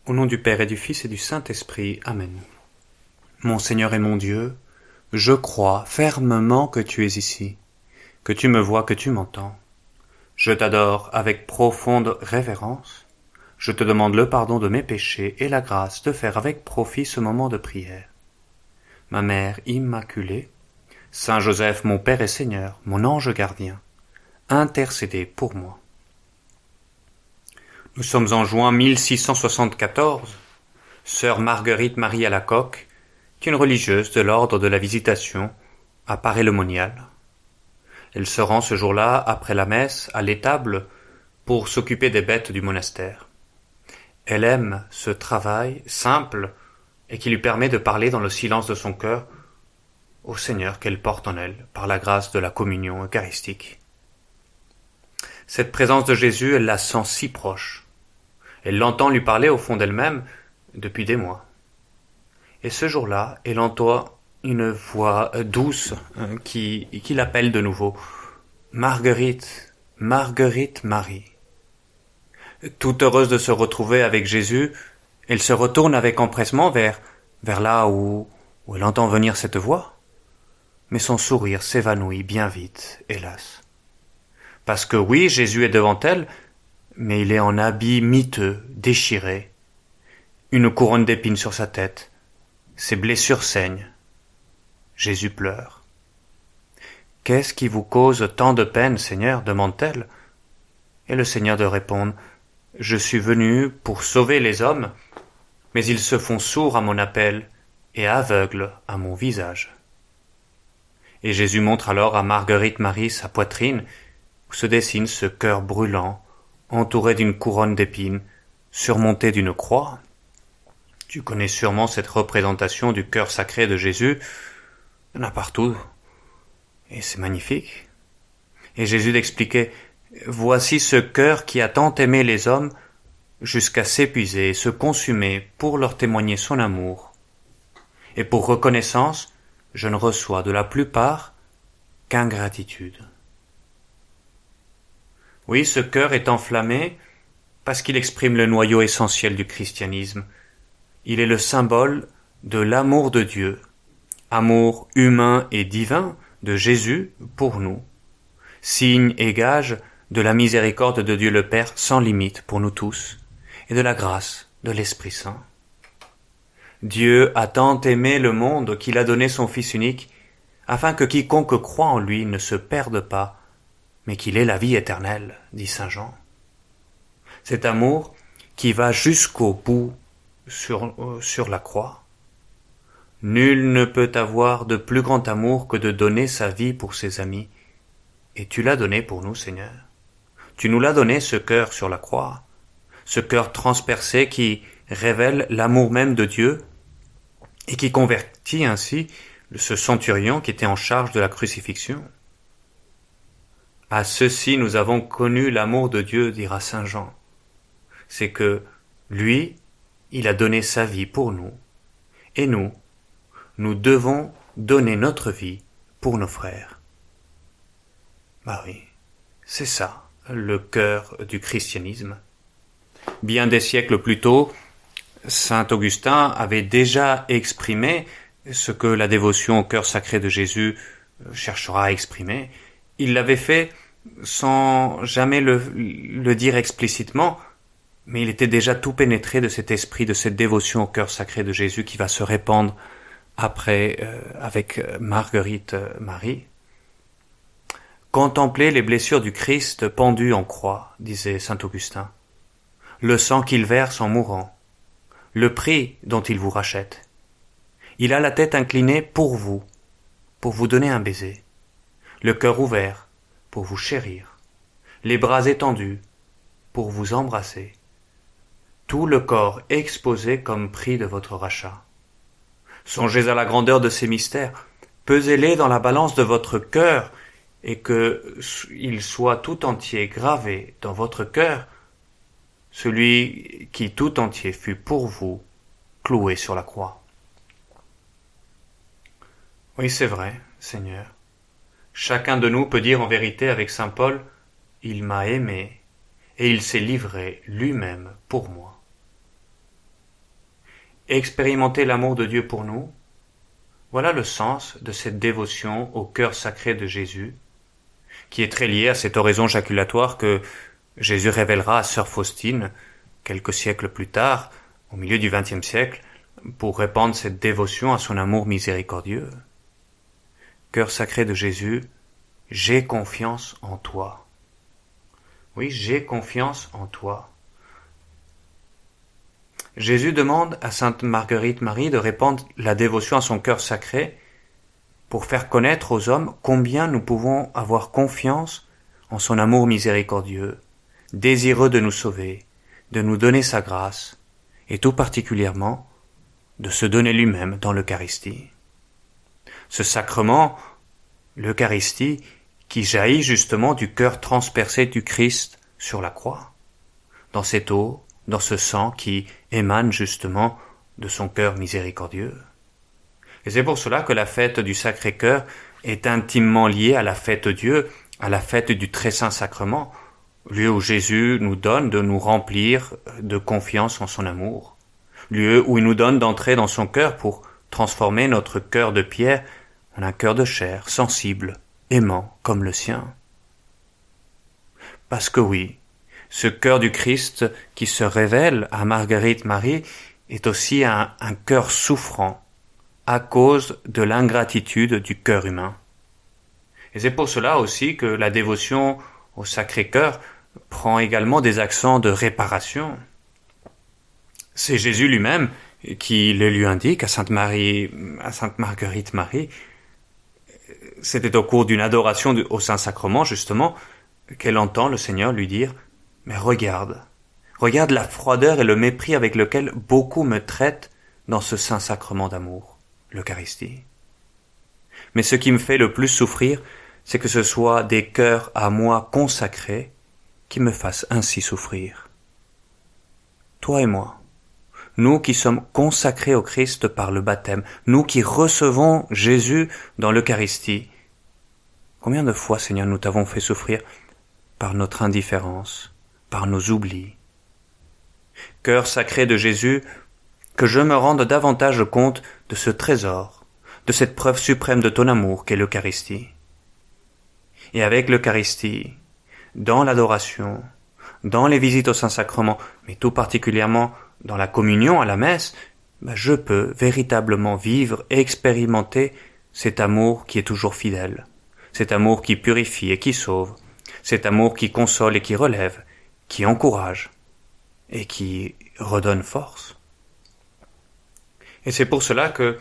Au nom du Père et du Fils et du Saint-Esprit. Amen. Mon Seigneur et mon Dieu, je crois fermement que tu es ici, que tu me vois, que tu m'entends. Je t'adore avec profonde révérence. Je te demande le pardon de mes péchés et la grâce de faire avec profit ce moment de prière. Ma Mère Immaculée, Saint Joseph, mon Père et Seigneur, mon ange gardien, intercédez pour moi. Nous sommes en juin 1674. Sœur Marguerite Marie Alacoque est une religieuse de l'ordre de la Visitation à Paray-le-Monial. Elle se rend ce jour-là, après la messe, à l'étable pour s'occuper des bêtes du monastère. Elle aime ce travail simple et qui lui permet de parler dans le silence de son cœur au Seigneur qu'elle porte en elle par la grâce de la communion eucharistique. Cette présence de Jésus, elle la sent si proche. Elle l'entend lui parler au fond d'elle-même depuis des mois. Et ce jour-là, elle entend une voix douce qui l'appelle de nouveau. Marguerite, Marguerite Marie. Toute heureuse de se retrouver avec Jésus, elle se retourne avec empressement vers là où elle entend venir cette voix. Mais son sourire s'évanouit bien vite, hélas. Parce que oui, Jésus est devant elle, mais il est en habit miteux, déchiré, une couronne d'épines sur sa tête, ses blessures saignent. Jésus pleure. « Qu'est-ce qui vous cause tant de peine, Seigneur ?» demande-t-elle. Et le Seigneur de répondre « Je suis venu pour sauver les hommes, mais ils se font sourds à mon appel et aveugles à mon visage. » Et Jésus montre alors à Marguerite Marie sa poitrine, où se dessine ce cœur brûlant, entouré d'une couronne d'épines, surmonté d'une croix. Tu connais sûrement cette représentation du cœur sacré de Jésus. Il y en a partout. Et c'est magnifique. Et Jésus l'expliquait, « Voici ce cœur qui a tant aimé les hommes jusqu'à s'épuiser et se consumer pour leur témoigner son amour. Et pour reconnaissance, je ne reçois de la plupart qu'ingratitude. » Oui, ce cœur est enflammé parce qu'il exprime le noyau essentiel du christianisme. Il est le symbole de l'amour de Dieu, amour humain et divin de Jésus pour nous, signe et gage de la miséricorde de Dieu le Père sans limite pour nous tous, et de la grâce de l'Esprit Saint. Dieu a tant aimé le monde qu'il a donné son Fils unique, afin que quiconque croit en lui ne se perde pas, mais qu'il ait la vie éternelle, dit saint Jean. Cet amour qui va jusqu'au bout sur la croix. Nul ne peut avoir de plus grand amour que de donner sa vie pour ses amis. Et tu l'as donné pour nous, Seigneur. Tu nous l'as donné, ce cœur sur la croix, ce cœur transpercé qui révèle l'amour même de Dieu et qui convertit ainsi ce centurion qui était en charge de la crucifixion. À ceci nous avons connu l'amour de Dieu, dira saint Jean. C'est que lui, il a donné sa vie pour nous. Et nous devons donner notre vie pour nos frères. Bah oui, c'est ça, le cœur du christianisme. Bien des siècles plus tôt, saint Augustin avait déjà exprimé ce que la dévotion au cœur sacré de Jésus cherchera à exprimer. Il l'avait fait sans jamais le dire explicitement, mais il était déjà tout pénétré de cet esprit, de cette dévotion au cœur sacré de Jésus qui va se répandre après avec Marguerite Marie. Contemplez les blessures du Christ pendu en croix, disait saint Augustin. Le sang qu'il verse en mourant, le prix dont il vous rachète. Il a la tête inclinée pour vous donner un baiser, le cœur ouvert pour vous chérir, les bras étendus pour vous embrasser, tout le corps exposé comme prix de votre rachat. Songez à la grandeur de ces mystères, pesez-les dans la balance de votre cœur, et qu'il soit tout entier gravé dans votre cœur, celui qui tout entier fut pour vous cloué sur la croix. Oui, c'est vrai, Seigneur. Chacun de nous peut dire en vérité avec saint Paul, « Il m'a aimé, et il s'est livré lui-même pour moi. » expérimenter l'amour de Dieu pour nous, voilà le sens de cette dévotion au cœur sacré de Jésus, qui est très liée à cette oraison jaculatoire que Jésus révélera à sœur Faustine quelques siècles plus tard, au milieu du XXe siècle, pour répandre cette dévotion à son amour miséricordieux. Cœur sacré de Jésus, j'ai confiance en toi. Oui, j'ai confiance en toi. Jésus demande à sainte Marguerite Marie de répandre la dévotion à son cœur sacré pour faire connaître aux hommes combien nous pouvons avoir confiance en son amour miséricordieux, désireux de nous sauver, de nous donner sa grâce, et tout particulièrement de se donner lui-même dans l'Eucharistie. Ce sacrement, l'Eucharistie, qui jaillit justement du cœur transpercé du Christ sur la croix, dans cette eau, dans ce sang qui émane justement de son cœur miséricordieux. Et c'est pour cela que la fête du Sacré-Cœur est intimement liée à la fête de Dieu, à la fête du Très Saint Sacrement, lieu où Jésus nous donne de nous remplir de confiance en son amour, lieu où il nous donne d'entrer dans son cœur pour transformer notre cœur de pierre en un cœur de chair, sensible, aimant comme le sien. Parce que oui, ce cœur du Christ qui se révèle à Marguerite Marie est aussi un cœur souffrant à cause de l'ingratitude du cœur humain. Et c'est pour cela aussi que la dévotion au Sacré-Cœur prend également des accents de réparation. C'est Jésus lui-même qui le lui indique à sainte Marguerite Marie. C'était au cours d'une adoration au Saint-Sacrement, justement, qu'elle entend le Seigneur lui dire « Mais regarde la froideur et le mépris avec lequel beaucoup me traitent dans ce Saint-Sacrement d'amour, l'Eucharistie. Mais ce qui me fait le plus souffrir, c'est que ce soit des cœurs à moi consacrés qui me fassent ainsi souffrir. Toi et moi, nous qui sommes consacrés au Christ par le baptême, nous qui recevons Jésus dans l'Eucharistie, combien de fois, Seigneur, nous t'avons fait souffrir par notre indifférence, par nos oublis. Cœur sacré de Jésus, que je me rende davantage compte de ce trésor, de cette preuve suprême de ton amour qu'est l'Eucharistie. Et avec l'Eucharistie, dans l'adoration, dans les visites au Saint-Sacrement, mais tout particulièrement dans la communion à la messe, je peux véritablement vivre et expérimenter cet amour qui est toujours fidèle, cet amour qui purifie et qui sauve, cet amour qui console et qui relève, qui encourage et qui redonne force. Et c'est pour cela que,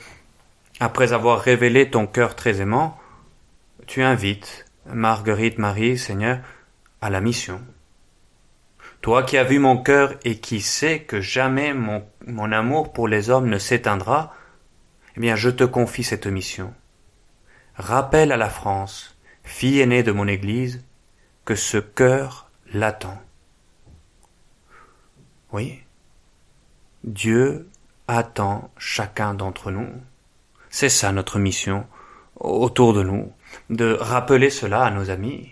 après avoir révélé ton cœur très aimant, tu invites Marguerite Marie, Seigneur, à la mission. Toi qui as vu mon cœur et qui sais que jamais mon amour pour les hommes ne s'éteindra, eh bien je te confie cette mission. Rappelle à la France, fille aînée de mon Église, que ce cœur l'attend. Oui, Dieu attend chacun d'entre nous. C'est ça notre mission, autour de nous, de rappeler cela à nos amis.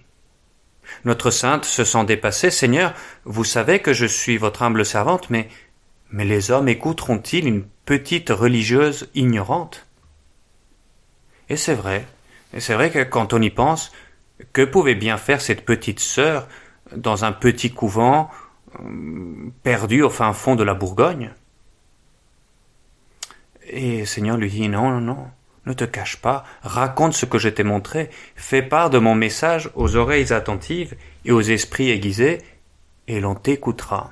Notre sainte se sent dépassée. Seigneur, vous savez que je suis votre humble servante, mais les hommes écouteront-ils une petite religieuse ignorante? Et c'est vrai que quand on y pense, que pouvait bien faire cette petite sœur dans un petit couvent perdu au fin fond de la Bourgogne? Et Seigneur lui dit non, ne te cache pas, raconte ce que je t'ai montré, fais part de mon message aux oreilles attentives et aux esprits aiguisés, et l'on t'écoutera.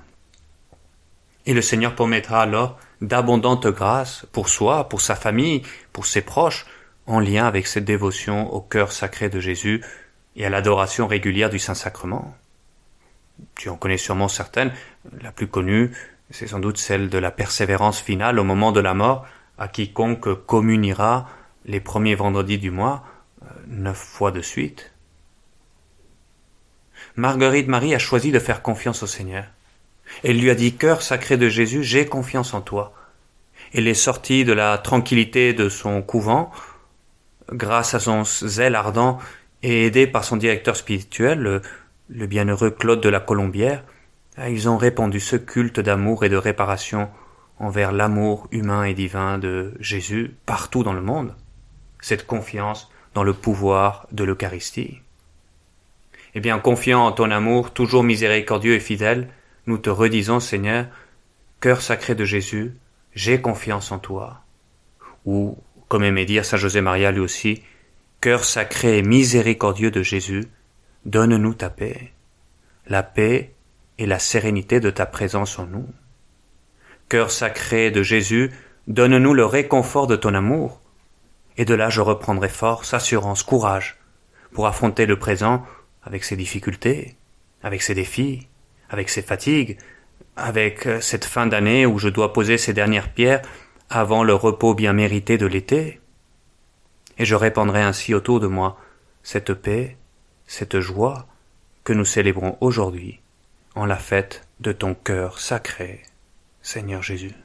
Et le Seigneur promettra alors d'abondantes grâces pour soi, pour sa famille, pour ses proches, en lien avec cette dévotion au cœur sacré de Jésus et à l'adoration régulière du Saint-Sacrement. Tu en connais sûrement certaines, la plus connue, c'est sans doute celle de la persévérance finale au moment de la mort, à quiconque communiera les premiers vendredis du mois, 9 fois de suite. Marguerite Marie a choisi de faire confiance au Seigneur. Elle lui a dit « Cœur sacré de Jésus, j'ai confiance en toi ». Elle est sortie de la tranquillité de son couvent, grâce à son zèle ardent et aidée par son directeur spirituel, le bienheureux Claude de la Colombière. Ils ont répandu ce culte d'amour et de réparation envers l'amour humain et divin de Jésus partout dans le monde, cette confiance dans le pouvoir de l'Eucharistie. Eh bien, confiant en ton amour, toujours miséricordieux et fidèle, nous te redisons, Seigneur, cœur sacré de Jésus, j'ai confiance en toi. Ou, comme aimait dire Saint José Maria lui aussi, cœur sacré et miséricordieux de Jésus, donne-nous ta paix, la paix et la sérénité de ta présence en nous. Cœur sacré de Jésus, donne-nous le réconfort de ton amour, et de là je reprendrai force, assurance, courage, pour affronter le présent avec ses difficultés, avec ses défis, avec ses fatigues, avec cette fin d'année où je dois poser ces dernières pierres avant le repos bien mérité de l'été. Et je répandrai ainsi autour de moi cette paix, cette joie que nous célébrons aujourd'hui en la fête de ton cœur sacré, Seigneur Jésus.